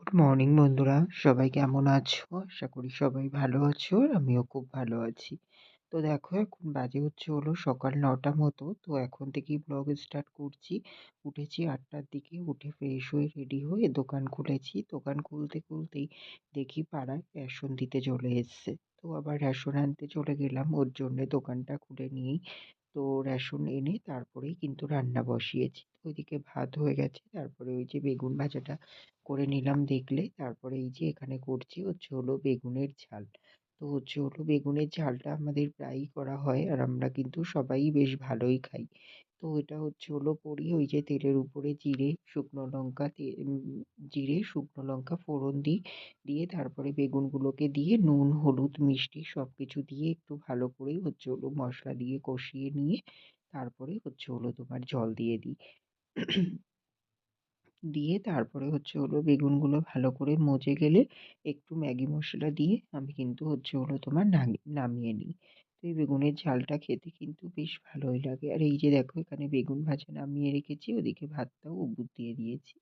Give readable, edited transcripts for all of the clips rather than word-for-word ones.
Good morning বন্ধুরা, সবাই কেমন আছো? আশা করি সবাই ভালো আছো আর আমিও খুব ভালো আছি। তো দেখো এখন বাজে হচ্ছে হলো সকাল ৯টা মতো। তো এখন থেকেই ব্লগ স্টার্ট করছি। উঠেছি ৮টার দিকে, উঠে ফ্রেশ হয়ে রেডি হয়ে দোকান খুলেছি। দোকান খুলতেই দেখি পাড়ায় রেশন দিতে চলে এসছে। তো আবার রেশন আনতে চলে গেলাম ওর জন্যে দোকানটা খুলে নিয়েই। তো রেশন এনে তারপরেই কিন্তু রান্না বসিয়েছি। ওইদিকে ভাত হয়ে গেছে, তারপরে ওই যে বেগুন ভাজাটা করে নিলাম দেখলে। তারপরে এই যে এখানে করছি হচ্ছে হলো বেগুনের ঝাল। তো হচ্ছে হলো বেগুনের ঝালটা আমাদের প্রায়ই করা হয় আর আমরা কিন্তু সবাই বেশ ভালোই খাই। তো এটা হচ্ছে হলো করি ওই যে তেলের উপরে জিরে শুকনো লঙ্কা ফোড়ন দিই। দিয়ে তারপরে বেগুনগুলোকে দিয়ে নুন হলুদ মিষ্টি সব কিছু দিয়ে একটু ভালো করে হচ্ছে হলো মশলা দিয়ে কষিয়ে নিয়ে তারপরে হচ্ছে হলো তোমার জল দিয়ে দিই। দিয়ে তারপরে হচ্ছে হলো বেগুনগুলো ভালো করে মজে গেলে একটু ম্যাগি মশলা দিয়ে আমি কিন্তু হচ্ছে হলো তোমার নামিয়ে নিই। তো এই বেগুনের ঝালটা খেতে কিন্তু বেশ ভালোই লাগে। আর এই যে দেখো এখানে বেগুন ভাজা নামিয়ে রেখেছি, ওদিকে ভাতটাও উবুর দিয়ে দিয়েছি।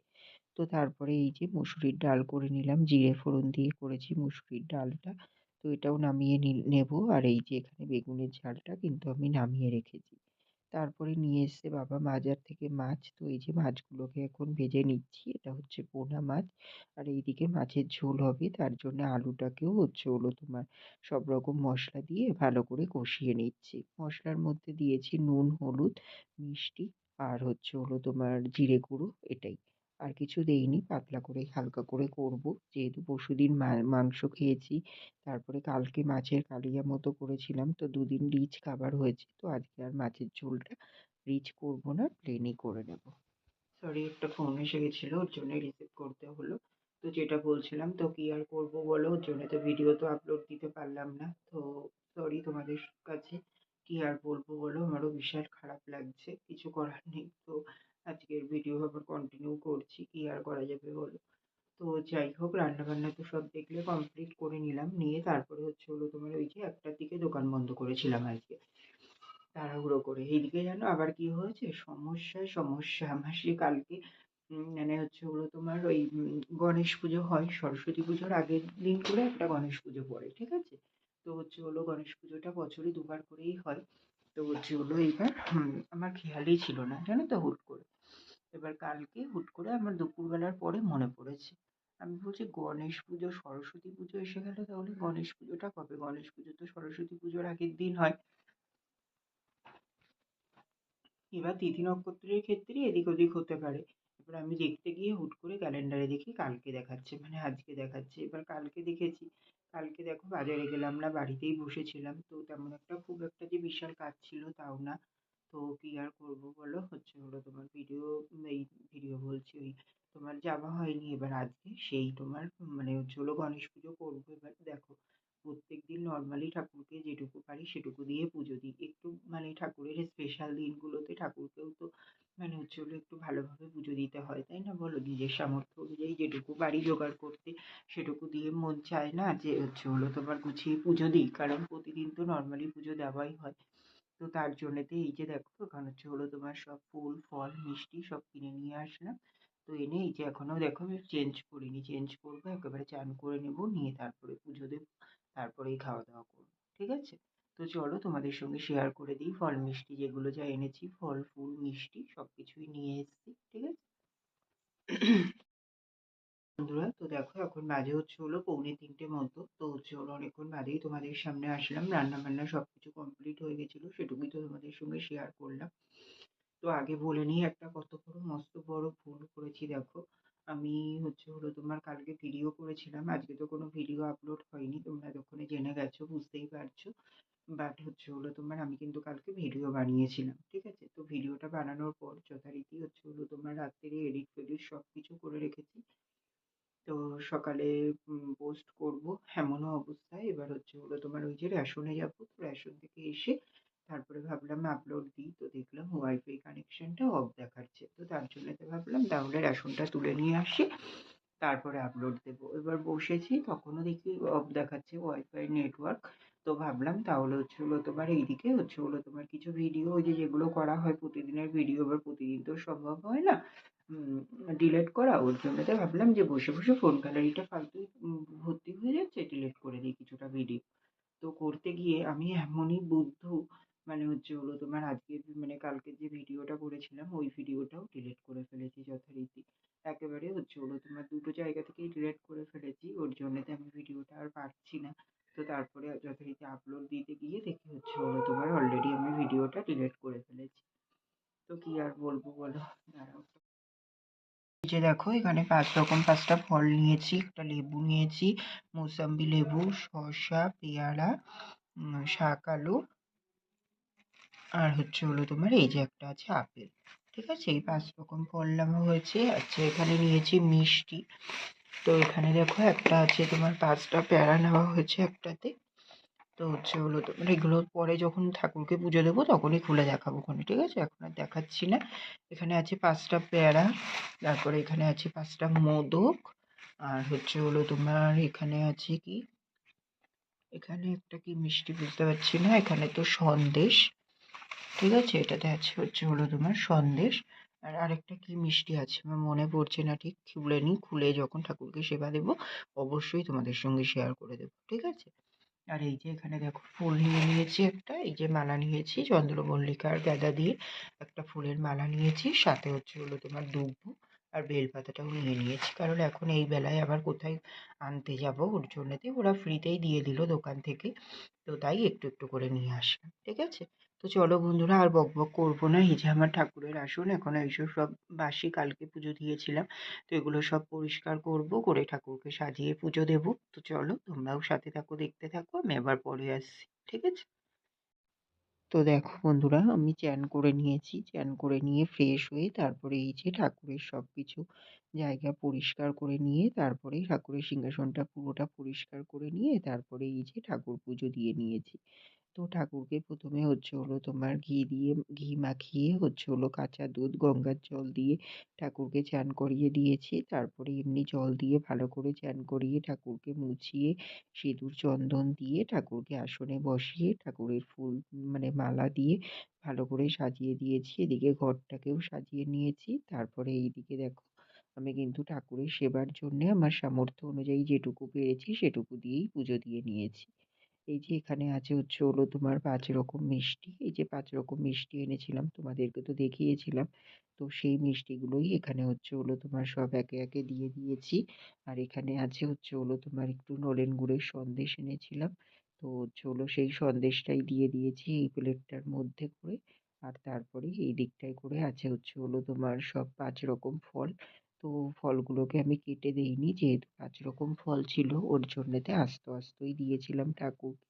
তো তারপরে এই যে মুসুরির ডাল করে নিলাম, জিরে ফোড়ন দিয়ে করেছি মুসুরির ডালটা। তো এটাও নামিয়ে নেব। আর এই যে এখানে বেগুনের ঝালটা কিন্তু আমি নামিয়ে রেখেছি। তারপরে নিয়ে এসছে বাবা বাজার থেকে মাছ। তো এই যে মাছগুলোকে এখন ভেজে নিচ্ছি। এটা হচ্ছে পোনা মাছ। আর এইদিকে মাছের ঝোল হবে, তার জন্য আলুটাকেও হচ্ছে হলো তোমার সব রকম মশলা দিয়ে ভালো করে কষিয়ে নিচ্ছি। মশলার মধ্যে দিয়েছি নুন হলুদ মিষ্টি আর হচ্ছে হলো তোমার জিরে গুঁড়ো, এটাই। আর কিছু দেইনি, পাতলা করে হালকা করে করব। যেহেতু পরশুদিন মাংস খেয়েছি, তারপরে কালকে মাছের কালিয়া মতো করেছিলাম। তো দুদিন রিচ খাবার হয়েছে, তো আজকে আর মাছের ঝোলটা রিচ করব না, প্লেনই করে নেব। সরি, একটা ফোন এসে গেছিল, ওর জন্য রিসিভ করতে হলো। তো যেটা বলছিলাম, তো কি আর করবো বলো, ওর জন্য তো ভিডিও তো আপলোড দিতে পারলাম না। তো সরি তোমাদের কাছে। কি আর বলবো বলো, আমারও বিশাল খারাপ লাগছে, কিছু করার নেই। তো আজকের ভিডিও আবার কন্টিনিউ করছি, কি আর করা যাবে বলো। তো যাই হোক, রান্নাবান্না তো সব দেখলে কমপ্লিট করে নিলাম, নিয়ে তারপরে হচ্ছে হলো তোমার ওই যে ১টার দিকে দোকান বন্ধ করেছিলাম আজকে তাড়াহুড়ো করে। এইদিকে জানো আবার কি হয়েছে, সমস্যায় সমস্যা। আমার সেই কালকে মানে হচ্ছে হলো তোমার ওই গণেশ পুজো হয়, সরস্বতী পুজোর আগের দিন করে একটা গণেশ পুজো পড়ে, ঠিক আছে? তো হচ্ছে হলো গণেশ পুজোটা বছরে দুবার করেই হয়। তো হচ্ছে হলো এইবার আমার খেয়ালই ছিল না, জানো তো, হুট করে। এবার কালকে হুট করে আমার দুপুরবেলার পরে মনে পড়েছে। আমি বলছি গণেশ পুজো সরস্বতী পুজো এসে গেল, তাহলে গণেশ পুজোটা কবে? গণেশ পুজো তো সরস্বতী পুজোর আগের দিন হয়। এবার তিথি নক্ষত্রের ক্ষেত্রে এদিক ওদিক হতে পারে। এবার আমি দেখতে গিয়ে হুট করে ক্যালেন্ডারে দেখি কালকে দেখাচ্ছে, মানে আজকে দেখাচ্ছে। এবার কালকে দেখেছি, কালকে দেখো বাজারে গেলাম না, বাড়িতেই বসেছিলাম। তো তেমন একটা খুব একটা যে বিশাল কাজ ছিল তাও না। তো কি আর করবো বলো, হচ্ছে হলো তোমার এই ভিডিও বলছি, ওই তোমার যাওয়া হয়নি। এবার আজকে সেই তোমার মানে হচ্ছে হলো গণেশ পুজো করবো। এবার দেখো, প্রত্যেকদিন নর্মালি ঠাকুরকে যেটুকু পারি সেটুকু দিয়ে পুজো দিই। একটু মানে ঠাকুরের স্পেশাল দিনগুলোতে ঠাকুরকেও তো মানে হচ্ছে হলো একটু ভালোভাবে পুজো দিতে হয়, তাই না বলো? নিজের সামর্থ্য অনুযায়ী যেটুকু পারি জোগাড় করতে, সেটুকু দিয়ে মন চায় না যে হচ্ছে হলো তোমার গুছিয়ে পুজো দিই, কারণ প্রতিদিন তো নর্মালি পুজো দেওয়াই হয়। তো তার জন্যেতে এই যে দেখো এখানে হচ্ছে হলো তোমার সব ফুল ফল মিষ্টি সব কিনে নিয়ে আসলাম। তো এনে এই যে এখনো দেখো আমি চেঞ্জ করিনি, চেঞ্জ করবো, একেবারে চান করে নেবো, নিয়ে তারপরে পুজো দেবো, তারপরেই খাওয়া দাওয়া করবো, ঠিক আছে? তো চলো তোমাদের সঙ্গে শেয়ার করে দিই ফল মিষ্টি যেগুলো যা এনেছি, ফল ফুল মিষ্টি সব কিছুই নিয়ে এসেছি, ঠিক আছে বন্ধুরা? তো দেখো এখন বাজে হচ্ছে হলো 2:45 মতো। তো হচ্ছে হলো অনেকক্ষণ বাদেই তোমাদের সামনে আসলাম, রান্না বান্না সবকিছু কমপ্লিট হয়ে গেছিলো, সেটুকুই তো তোমাদের সঙ্গে শেয়ার করলাম। তো আগে বলে নিই, একটা কত বড় মস্ত বড় ভুল করেছি দেখো। আমি হচ্ছে হলো তোমার কালকে ভিডিও করেছিলাম, আজকে তো কোনো ভিডিও আপলোড হয়নি, তোমরা এতক্ষণে জেনে গেছো, বুঝতেই পারছো। বাট হচ্ছে হলো তোমার আমি কিন্তু কালকে ভিডিও বানিয়েছিলাম, ঠিক আছে? তো ভিডিওটা বানানোর পর যথারীতি হচ্ছে হলো তোমার রাত্রে এডিট ফেডিট সব কিছু করে রেখেছি। তো সকালে পোস্ট করব এমনও অবস্থায় এবার হচ্ছে হলো তোমার ওই যে রেশনে যাবো, তো রেশন থেকে এসে তারপরে ভাবলাম আপলোড দিই। তো দেখলাম ওয়াইফাই কানেকশনটা অফ দেখাচ্ছে, তো তার জন্য তো ভাবলাম তাহলে রেশনটা তুলে নিয়ে আসি, তারপরে আপলোড দেবো। এবার বসেছি, তখনও দেখি অফ দেখাচ্ছে ওয়াইফাই নেটওয়ার্ক। তো ভাবলাম তাহলে হচ্ছে হলো তোমার এইদিকে হচ্ছে হলো তোমার কিছু ভিডিও ওই যে যেগুলো করা হয় প্রতিদিনের ভিডিও, এবার প্রতিদিন তো সম্ভব হয় না। ডিলিট করা, ওর জন্যতে ভাবলাম যে বসে বসে ফোন গ্যালারিটা ফালতু ভর্তি হয়ে যাচ্ছে, ডিলিট করে দিই কিছুটা ভিডিও। তো করতে গিয়ে আমি এমনই বুদ্ধু, মানে হচ্ছে হলো তোমার আজকের মানে কালকে যে ভিডিওটা করেছিলাম ওই ভিডিওটাও ডিলিট করে ফেলেছি যথারীতি। একেবারে হচ্ছে হলো তোমার দুটো জায়গা থেকেই ডিলিট করে ফেলেছি, ওর জন্যতে আমি ভিডিওটা আর পারছি না। তো তারপরে যথারীতি আপলোড দিতে গিয়ে দেখি হচ্ছে হলো তোমার অলরেডি আমি ভিডিওটা ডিলিট করে ফেলেছি। তো কি আর বলবো বলো। দাঁড়াও, এই যে দেখো এখানে ৫ রকম ৫টা ফল নিয়েছি, একটা লেবু নিয়েছি, মুসাম্বি লেবু, শসা, পেয়ারা, শাক আলু, আর হচ্ছে হলো তোমার এই যে একটা আছে আপেল। ঠিক আছে, এই ৫ রকম ফল নেওয়া হয়েছে। আচ্ছা, এখানে নিয়েছি মিষ্টি। তো এখানে দেখো একটা আছে তোমার ৫টা পেয়ারা নেওয়া হয়েছে একটাতে। তো হচ্ছে হলো তোমার এগুলো পরে যখন ঠাকুরকে পুজো দেবো তখনই খুলে দেখাবো ক্ষনে, ঠিক আছে? এখন আর দেখাচ্ছি না। এখানে আছে ৫টা পেয়ারা, তারপরে এখানে আছে ৫টা মোদক, আর হচ্ছে হলো তোমার এখানে আছে কি, এখানে একটা কি মিষ্টি বুঝতে পারছি না, এখানে তো সন্দেশ। ঠিক আছে, এটাতে আছে হচ্ছে হলো তোমার সন্দেশ। আর আরেকটা কি মিষ্টি আছে আমার মনে পড়ছে না ঠিক, খুলে নিই, খুলে যখন ঠাকুরকে সেবা দেবো অবশ্যই তোমাদের সঙ্গে শেয়ার করে দেবো, ঠিক আছে? আর এই যে এখানে দেখো ফুল নিয়ে নিয়েছি একটা, এই যে মালা নিয়েছি চন্দ্রমল্লিকা আর গাঁদা দিয়ে একটা ফুলের মালা নিয়েছি, সাথে হচ্ছে হলো তোমার দুব্বো আর বেলপাতাটাও নিয়ে নিয়েছি, কারণ এখন এই বেলায় আবার কোথায় আনতে যাব, ওর জন্যতে ওরা ফ্রিতেই দিয়ে দিল দোকান থেকে। তো তাই একটু একটু করে নিয়ে আসলাম, ঠিক আছে? তো চলো বন্ধুরা, আর বকবক করবো না। এই যে আমার ঠাকুরের আসন, এখন এইসব সব বাসি, কালকে পুজো দিয়েছিলাম, তো এগুলো সব পরিষ্কার করব, করে ঠাকুরকে সাজিয়ে পুজো দেবো। তো চলো তোমরাও সাথে থাকো, দেখতে থাকো, আমি আবার পরে আসছি, ঠিক আছে? তো দেখো বন্ধুরা, আমি চ্যান করে নিয়েছি, চ্যান করে নিয়ে ফ্রেশ হয়ে তারপরে এই যে ঠাকুরের সব কিছু জায়গা পরিষ্কার করে নিয়ে তারপরেই ঠাকুরের সিংহাসনটা পুরোটা পরিষ্কার করে নিয়ে তারপরে এই যে ঠাকুর পুজো দিয়ে নিয়েছি। তো ঠাকুরকে প্রথমে হচ্ছে হলো তোমার ঘি মাখিয়ে হচ্ছে হলো কাঁচা দুধ গঙ্গার জল দিয়ে ঠাকুরকে চান করিয়ে দিয়েছি। তারপরে এমনি জল দিয়ে ভালো করে চান করিয়ে ঠাকুরকে মুছিয়ে সিঁদুর চন্দন দিয়ে ঠাকুরকে আসনে বসিয়ে ঠাকুরের ফুল মানে মালা দিয়ে ভালো করে সাজিয়ে দিয়েছি। এদিকে ঘরটাকেও সাজিয়ে নিয়েছি। তারপরে এইদিকে দেখো আমি কিন্তু ঠাকুরের সেবার জন্যে আমার সামর্থ্য অনুযায়ী যেটুকু পেরেছি সেটুকু দিয়েই পুজো দিয়ে নিয়েছি। এই যে এখানে আছে হচ্ছে হলো তোমার ৫ রকম মিষ্টি। এই যে ৫ রকম মিষ্টি এনেছিলাম তোমাদেরকে তো দেখিয়েছিলাম। তো সেই মিষ্টিগুলোই এখানে হচ্ছে হলো তোমার সব একে একে দিয়ে দিয়েছি। আর এখানে আছে হচ্ছে হলো তোমার একটু নলেন গুড়ের সন্দেশ এনেছিলাম। তো হচ্ছে হলো সেই সন্দেশটাই দিয়ে দিয়েছি এই প্লেটটার মধ্যে করে। আর তারপরে এই দিকটায় করে আছে হচ্ছে হলো তোমার সব ৫ রকম ফল। তো ফলগুলোকে আমি কেটে দেইনি, যেহেতু ৫ রকম ফল ছিল ওর জন্যেতে আস্ত আস্তই দিয়েছিলাম ঠাকুরকে।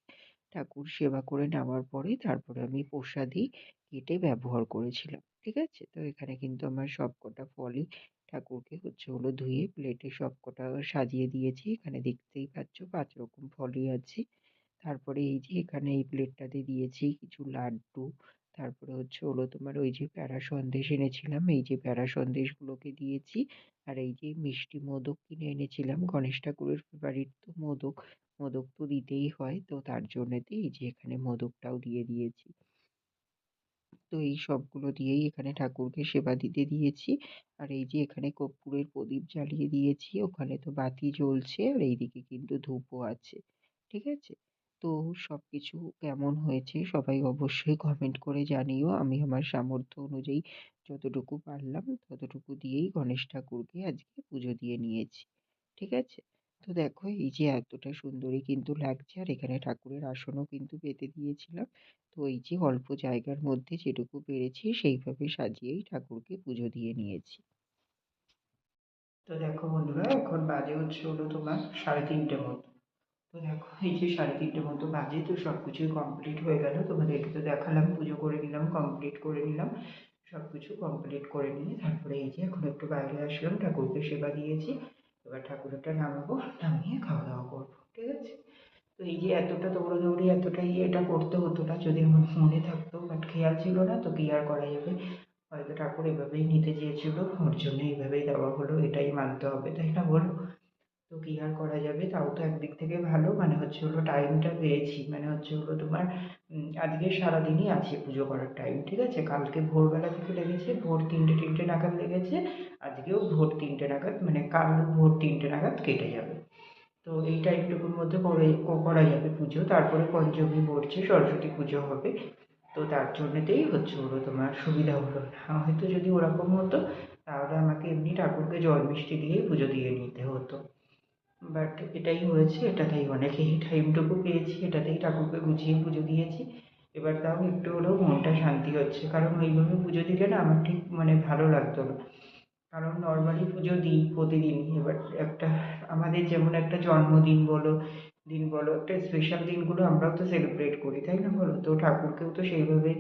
ঠাকুর সেবা করে নেওয়ার পরে তারপরে আমি প্রসাদই কেটে ব্যবহার করেছিলাম, ঠিক আছে? তো এখানে কিন্তু আমার সবকটা ফলই ঠাকুরকে হচ্ছে হলো ধুয়ে প্লেটে সবকটা সাজিয়ে দিয়েছি। এখানে দেখতেই পাচ্ছ ৫ রকম ফলই আছে। তারপরে এই যে এখানে এই প্লেটটাতে দিয়েছি কিছু লাড্ডু, তারপরে হচ্ছে হলো তোমার ওই যে প্যারা সন্দেশ এনেছিলাম, এই যে প্যারা সন্দেশগুলোকে দিয়েছি। আর এই যে মিষ্টি মোদক কিনে এনেছিলাম, গণেশ ঠাকুরের ফেভারিট তো মোদক, মোদক তো দিতেই হয়, তো তার জন্যেতে এই যে এখানে মোদকটাও দিয়ে দিয়েছি। তো এই সবগুলো দিয়েই এখানে ঠাকুরকে সেবা দিতে দিয়েছি। আর এই যে এখানে কর্পূরের প্রদীপ জ্বালিয়ে দিয়েছি, ওখানে তো বাতি জ্বলছে আর এইদিকে কিন্তু ধূপও আছে, ঠিক আছে? তো সবকিছু কেমন হয়েছে সবাই অবশ্যই কমেন্ট করে জানিও। আমি আমার সামর্থ্য অনুযায়ী যতটুকু পারলাম ততটুকু দিয়েই গণেশ ঠাকুরকে আজকে পুজো দিয়ে নিয়েছি, ঠিক আছে? তো দেখো এই যে এতটা সুন্দরই কিন্তু লাগছে, আর এখানে ঠাকুরের আসনও কিন্তু পেতে দিয়েছিলাম। তো এই যে অল্প জায়গার মধ্যে যেটুকু পেরেছি সেইভাবে সাজিয়েই ঠাকুরকে পুজো দিয়ে নিয়েছি। তো দেখো বন্ধুরা, এখন বাজে হচ্ছে হলো তোমার 3:30 মতো। তো দেখো এই যে 3:30 মতো বাজে, তো সব কিছুই কমপ্লিট হয়ে গেল, তোমাদেরকে তো দেখালাম, পুজো করে নিলাম, কমপ্লিট করে নিলাম। সব কিছু কমপ্লিট করে নিয়ে তারপরে এই যে এখন একটু বাইরে আসলাম, ঠাকুরকে সেবা দিয়েছি। এবার ঠাকুরটা নামাবো, নামিয়ে খাওয়া দাওয়া করবো, ঠিক আছে? তো এই যে এতটা দৌড়াদৌড়ি এতটাই এটা করতে হতো না যদি আমার মনে থাকতো, বাট খেয়াল ছিল না, তো কি আর করা যাবে। হয়তো ঠাকুর এভাবেই নিতে চেয়েছিল, ওর জন্য এইভাবেই দেওয়া হলো, এটাই মানতে হবে, তাই না বলো? তো কি আর করা যাবে, তাও তো একদিক থেকে ভালো, মানে হচ্ছে হলো টাইমটা পেয়েছি, মানে হচ্ছে হলো তোমার আজকে সারাদিনই আছে পুজো করার টাইম, ঠিক আছে। কালকে ভোরবেলা থেকে লেগেছে, ভোর 3টে নাগাদ লেগেছে, আজকেও ভোর 3টে নাগাদ, মানে কাল ভোর 3টে নাগাদ কেটে যাবে। তো এই টাইমটুকুর মধ্যে করা যাবে পুজো, তারপরে পঞ্চমী পড়ছে, সরস্বতী পুজো হবে। তো তার জন্যতেই হচ্ছে হলো তোমার সুবিধা হলো না, হয়তো যদি ওরকম হতো তাহলে আমাকে এমনি ঠাকুরকে জল মিষ্টি দিয়েই পুজো দিয়ে নিতে হতো। বাট এটাই হয়েছে, এটাতেই অনেক, এই টাইমটুকু পেয়েছি, এটাতেই ঠাকুরকে গুছিয়ে পুজো দিয়েছি। এবার তাও একটু হলেও মনটা শান্তি হচ্ছে, কারণ ওইভাবে পুজো দিলে না আমার ঠিক মানে ভালো লাগতো না। কারণ নর্মালি পুজো দিই প্রতিদিনই, এবার একটা আমাদের যেমন একটা জন্মদিন বলো, দিন বলো, একটা স্পেশাল দিনগুলো আমরাও তো সেলিব্রেট করি, তাই না বলো? তো ঠাকুরকেও তো সেইভাবে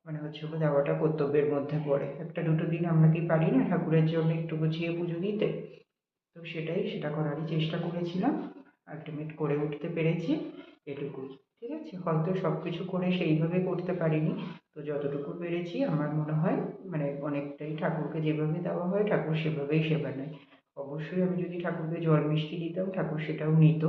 মানে হচ্ছে ওকে দেওয়াটা কর্তব্যের মধ্যে পড়ে। একটা দুটো দিন আমরা কি পারি না ঠাকুরের জন্য একটু গুছিয়ে পুজো দিতে? তো সেটা করারই চেষ্টা করেছিলাম, আলটিমেট করে উঠতে পেরেছি, এটুকুই। ঠিক আছে, হয়তো সব কিছু করে সেইভাবে করতে পারিনি, তো যতটুকু পেরেছি আমার মনে হয় মানে অনেকটাই ঠাকুরকে যেভাবে দেওয়া হয় ঠাকুর সেভাবেই সেবা নেয়। অবশ্যই আমি যদি ঠাকুরকে জল মিষ্টি দিতাম ঠাকুর সেটাও নিত,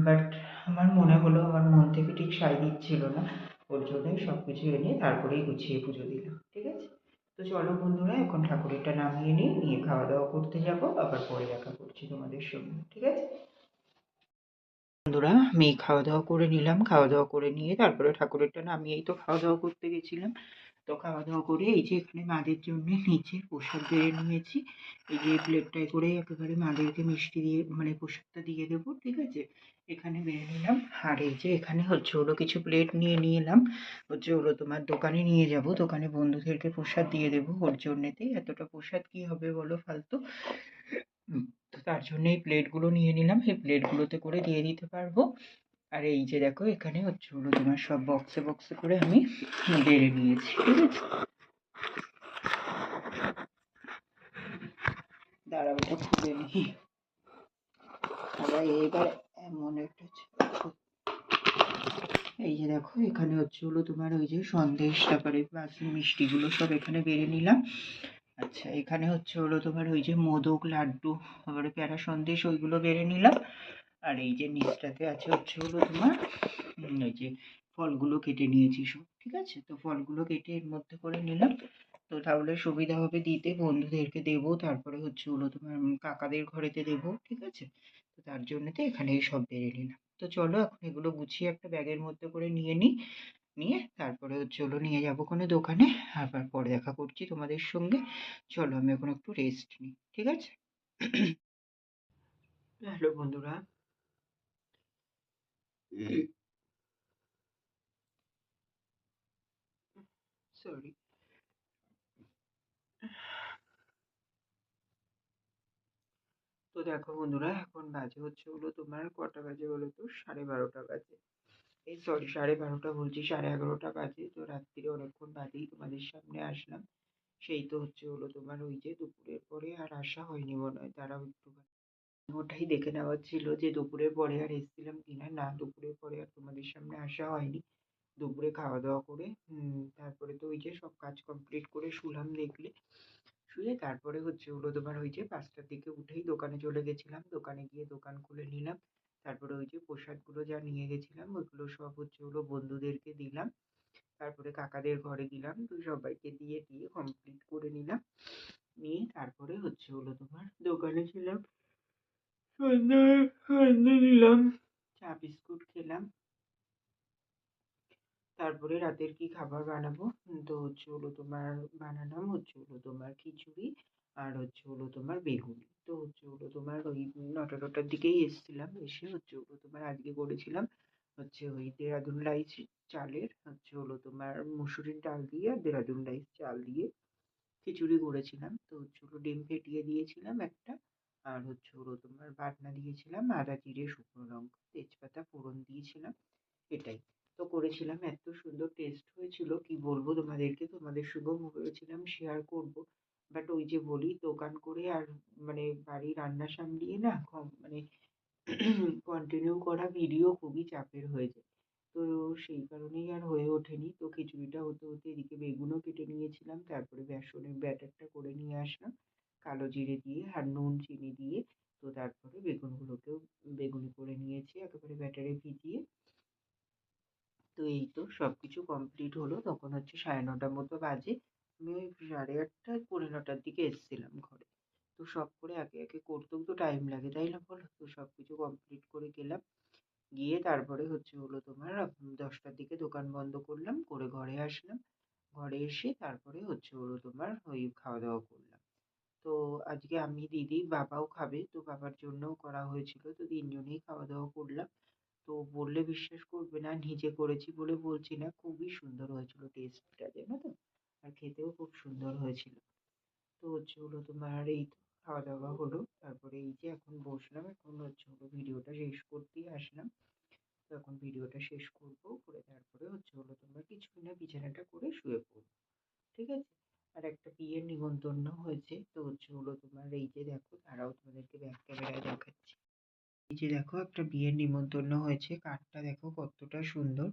বাট আমার মনে হলো আমার মন থেকে ঠিক সায় দিচ্ছিল না, ওর জন্যই সব কিছু এনে তারপরেই গুছিয়ে পুজো দিলাম, ঠিক আছে। তো চলো বন্ধুরা, এখন ঠাকুরেরটা নামিয়ে নিই, নিয়ে খাওয়া দাওয়া করতে যাব, আবার পরে দেখা করছি তোমাদের সঙ্গে, ঠিক আছে। বন্ধুরা, আমি খাওয়া দাওয়া করে নিলাম, খাওয়া দাওয়া করে নিয়ে তারপরে ঠাকুরেরটা নামিয়েই তো খাওয়া দাওয়া করতে গেছিলাম। তো খাওয়া দাওয়া করে এই যে এখানে মাদের জন্য নিচে প্রসাদ বেড়ে নিয়েছি, এই যে প্লেটটায় করে একেবারে মাদেরকে মিষ্টি দিয়ে মানে প্রসাদটা দিয়ে দেবো, ঠিক আছে। এখানে বেড়ে নিলাম, আর এই যে এখানে হচ্ছে হলো কিছু প্লেট নিয়ে এলাম, হচ্ছে হলো তোমার দোকানে নিয়ে যাব, দোকানে বন্ধুদেরকে প্রসাদ দিয়ে দেবো, ওর জন্যেতেই এতটা প্রসাদ কি হবে বলো ফালতু। তো তার জন্য এই প্লেটগুলো নিয়ে নিলাম, এই প্লেটগুলোতে করে দিয়ে দিতে পারবো। আর এই যে দেখো এখানে হচ্ছে হলো তোমার সব বক্সে বক্সে করে আমি বেড়ে নিয়েছি, ঠিক আছে। দাঁড়াও, ওটা খুলে নিই। আবার এবার এমন একটা এই যে দেখো এখানে হচ্ছে হলো তোমার ওই যে সন্দেশ, তারপরে বাকি মিষ্টিগুলো সব এখানে বেড়ে নিলাম। আচ্ছা, এখানে হচ্ছে হলো তোমার ওই যে মোদক, লাড্ডু, তারপরে প্যারা সন্দেশ ওইগুলো বেড়ে নিলাম। আর এই যে নিচটাতে আছে হচ্ছে হলো তোমার ওই যে ফলগুলো কেটে নিয়েছি সব, ঠিক আছে। তো ফলগুলো কেটে এর মধ্যে করে নিলাম, তো তাহলে সুবিধা হবে দিতে, বন্ধুদেরকে দেবো, তারপরে হচ্ছে হলো তোমার কাকাদের ঘরেতে দেবো, ঠিক আছে। তো তার জন্যতে এখানে সব বেড়ে নিলাম। তো চলো এখন এগুলো গুছিয়ে একটা ব্যাগের মধ্যে করে নিয়ে নিই, নিয়ে তারপরে হচ্ছে হলো নিয়ে যাবো কোনো দোকানে, আবার পরে দেখা করছি তোমাদের সঙ্গে। চলো আমি এখন একটু রেস্ট নিই, ঠিক আছে। হ্যালো বন্ধুরা, সরি। তো দেখো বন্ধুরা, এখন বাজে হচ্ছে হলো তোমার কটা বাজে বলো তো, 12:30 বাজে। এই সরি, 12:30 বলছি, 11:30 বাজে। তো রাত্রিরে অনেকক্ষণ বাদেই তোমাদের সামনে আসলাম। সেই তো হচ্ছে হলো তোমার ওই যে দুপুরের পরে আর আসা হয়নি মনে হয়, দাঁড়াও একটু, ওটাই দেখে নেওয়ার ছিল যে দুপুরের পরে আর এসেছিলাম কিনা, না দুপুরের পরে আর তোমাদের সামনে আসা হয়নি। দুপুরে খাওয়া দাওয়া করে তারপরে তো ওই যে সব কাজ কমপ্লিট করে শুলাম দেখলে, শুয়ে তারপরে হচ্ছে হলো তোমার ওই যে 5টার দিকে উঠেই দোকানে চলে গেছিলাম, দোকানে গিয়ে দোকান খুলে নিলাম। তারপরে ওই যে প্রসাদগুলো যা নিয়ে গেছিলাম ওইগুলো সব হচ্ছে হলো বন্ধুদেরকে দিলাম, তারপরে কাকাদের ঘরে দিলাম, তো সবাইকে দিয়ে কমপ্লিট করে নিলাম। নিয়ে তারপরে হচ্ছে হলো তোমার দোকানে ছিলাম, সন্ধ্যে নিলাম, চা বিস্কুট খেলাম। তারপরে রাতের কি খাবার বানাবো, তো হচ্ছে হলো তোমার বানালাম হচ্ছে হলো তোমার খিচুড়ি, আর হচ্ছে হলো তোমার বেগুনি। তো হচ্ছে হলো তোমার ওই 9টা দিকেই এসেছিলাম, এসে হচ্ছে হলো তোমার আজকে করেছিলাম হচ্ছে ওই দেরাদুন রাইস চালের, হচ্ছে হলো তোমার মুসুরির ডাল দিয়ে আর দেরাদুন রাইস চাল দিয়ে খিচুড়ি করেছিলাম। তো হচ্ছে হলো ডিম ফেটিয়ে দিয়েছিলাম একটা, আর হচ্ছে হলো তোমার বাটনা দিয়েছিলাম আদা জিরে শুকনো লঙ্কা তেজপাতা ফোড়ন দিয়েছিলাম, এটাই। তো করেছিলাম, এত সুন্দর টেস্ট হয়েছিল কি বলবো তোমাদেরকে, তোমাদের সঙ্গেও ভেবেছিলাম শেয়ার করব, বাট ওই যে বলি দোকান করে আর মানে বাড়ি রান্না সামলিয়ে না মানে কন্টিনিউ করা ভিডিও খুবই চাপের হয়ে যায়। তো সেই কারণেই আর হয়ে ওঠেনি। তো খিচুড়িটা হতে এদিকে বেগুনও কেটে নিয়েছিলাম, তারপরে বেসনের ব্যাটারটা করে নিয়ে আসলাম, কালো জিরে দিয়ে আর নুন চিনি দিয়ে তো তারপরে বেগুনগুলোকেও বেগুনি করে নিয়েছি একেবারে ব্যাটারে ভিজিয়ে। তো এই তো সবকিছু কমপ্লিট হলো। তখন হচ্ছে 9:30 মতো বাজে। আমি ওই 8:30 9:45 দিকে এসেছিলাম ঘরে। তো সব করে একে, একে করতেও তো টাইম লাগে, তাই না বলো? তো সবকিছু কমপ্লিট করে গেলাম। গিয়ে তারপরে হচ্ছে হলো তোমার 10টার দিকে দোকান বন্ধ করলাম, করে ঘরে আসলাম। ঘরে এসে তারপরে হচ্ছে হলো তোমার ওই খাওয়া-দাওয়া করলাম। তো আজকে আমি, দিদি, বাবাও খাবে। তো বাবার জন্যও করা হয়েছিল। তো ৩ জনেই খাওয়া-দাওয়া করলাম। তো বললে বিশ্বাস করবে না, নিজে করেছি বলে বলছি না, খুবই সুন্দর হয়েছিল টেস্টটা, জানো তো? আর খেতেও খুব সুন্দর হয়েছিল। তো হচ্ছে হলো তোমার এই তো খাওয়া-দাওয়া হলো। তারপরে এই যে এখন বসলাম। এখন হচ্ছে হলো ভিডিওটা শেষ করতেই আসলাম। তো এখন ভিডিওটা শেষ করব। করে তারপরে হচ্ছে হলো তোমার কিছুক্ষণ না বিছানাটা করে শুয়ে পড়ব। ঠিক আছে? আর একটা বিয়ের নিমন্ত্রণ হয়েছে। তো হচ্ছে হলো তোমার এই যে দেখো, দাঁড়াও তোমাদেরকে ব্যাক ক্যামেরায় দেখাচ্ছি। এই যে দেখো একটা বিয়ের নিমন্ত্রণ হয়েছে। কার্ডটা দেখো কতটা সুন্দর।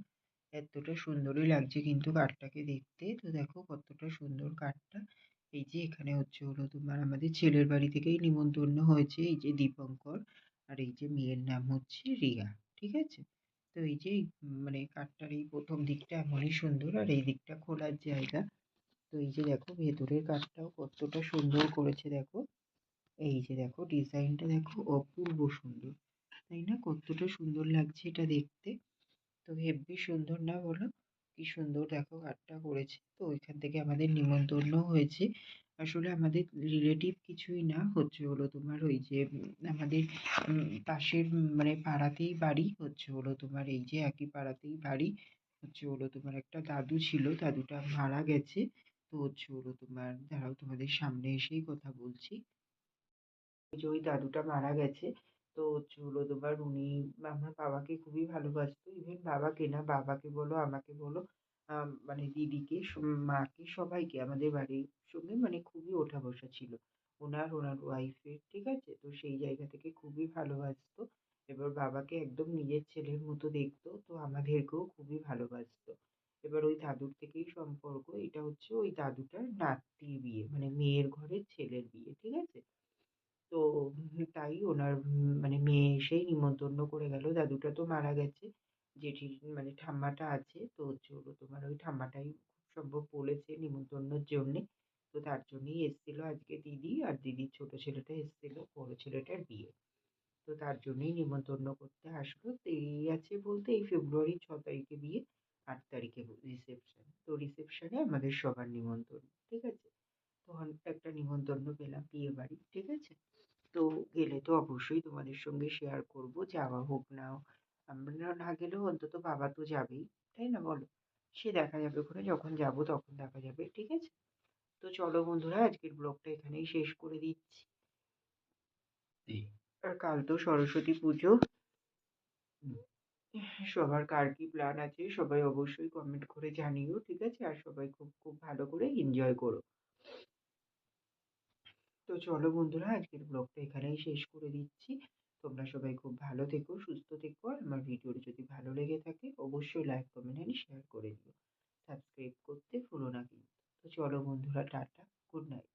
এতটা সুন্দরই লাগছে কিন্তু কার্ডটাকে দেখতে। তো দেখো কতটা সুন্দর কার্ডটা। এই যে এখানে হচ্ছে হলো তোমার আমাদের ছেলের বাড়ি থেকেই নিমন্ত্রণ হয়েছে। এই যে দীপঙ্কর, আর এই যে মেয়ের নাম হচ্ছে রিয়া। ঠিক আছে? তো এই যে মানে কার্ডটার এই ১ম দিকটা এমনই সুন্দর আর এই দিকটা খোলার জায়গা। তো এই যে দেখো ভেতরের কাজটাও কতটা সুন্দর করেছে দেখো। এই যে দেখো ডিজাইনটা দেখো অপূর্ব সুন্দর। তাই না? কতটা সুন্দর লাগছে এটা দেখতে। তো হেব্বি সুন্দর না বলো? কি সুন্দর দেখো কার্ডটা করেছে। তো ওইখান থেকে আমাদের নিমন্ত্রণ হয়েছে। আসলে আমাদের রিলেটিভ কিছুই না, হচ্ছে হলো তোমার ওই যে আমাদের পাশের মানে পাড়াতেই বাড়ি, হচ্ছে হলো তোমার এই যে একই পাড়াতেই বাড়ি। হচ্ছে হলো তোমার একটা দাদু ছিল, দাদুটা মারা গেছে। তো হচ্ছে হলো তোমার দাঁড়াও তোমাদের সামনে এসেই কথা বলছি। ওই যে ওই দাদুটা মারা গেছে। তো হচ্ছে হলো তোমার উনি আমার বাবাকে খুবই ভালোবাসতো। ইভেন বাবাকে না, বাবাকে বলো, আমাকে বলো, মানে দিদিকে, মাকে, সবাইকে আমাদের বাড়ির সঙ্গে মানে খুবই ওঠা বসা ছিল। ওনার ওয়াইফের, ঠিক আছে? তো সেই জায়গা থেকে খুবই ভালোবাসতো। এবার বাবাকে একদম নিজের ছেলের মতো দেখতো। তো আমাদেরকেও খুবই ভালোবাসতো। এবার ওই দাদুর থেকেই সম্পর্ক। এটা হচ্ছে ওই দাদুটার নাতির বিয়ে, মানে মেয়ের ঘরের ছেলের বিয়ে। ঠিক আছে? তো তাই ওনার মানে মেয়ে এসেই নিমন্ত্রণ করে গেল। দাদুটা তো মারা গেছে। জেঠির মানে ঠাম্মাটা আছে। তো হচ্ছে হলো তোমার ওই ঠাম্মাটাই খুব সম্ভব বলেছে নিমন্ত্রণের জন্যে। তো তার জন্যই এসেছিল আজকে দিদি, আর দিদির ছোট ছেলেটা এসেছিল, বড় ছেলেটার বিয়ে। তো তার জন্যই নিমন্ত্রণ করতে আসলো। তো এই আছে বলতে এই ফেব্রুয়ারির ৬ তারিখে বিয়ে, ৮ তারিখে রিসেপশন। তো রিসেপশনে আমাদের সবার নিমন্ত্রণ। ঠিক আছে? তখন একটা নিমন্ত্রণ পেলাম বিয়ে বাড়ি। ঠিক আছে? তো গেলে তো অবশ্যই তোমাদের সঙ্গে শেয়ার করব। যাওয়া হোক না, আমরা না গেলেও অন্তত বাবা তো যাবেই। তাই না বলো? সে দেখা যাবে ওখানে, যখন যাব তখন দেখা যাবে। ঠিক আছে? তো চলো বন্ধুরা, আজকের ব্লগটা এখানেই শেষ করে দিচ্ছি। আর কাল তো সরস্বতী পুজো। সবার কার কি প্ল্যান আছে সবাই অবশ্যই কমেন্ট করে জানিও। ঠিক আছে? আর সবাই খুব খুব ভালো করে এনজয় করো। তো চলো বন্ধুরা, আজকের ব্লগটা এখানেই শেষ করে দিচ্ছি। তোমরা সবাই খুব ভালো থেকো, সুস্থ থেকো। আর আমার ভিডিওটি যদি ভালো লেগে থাকে অবশ্যই লাইক, কমেন্ট এন্ড শেয়ার করে দিও। সাবস্ক্রাইব করতে ভুলো না কিন্তু। তো চলো বন্ধুরা, টাটা, গুড নাইট।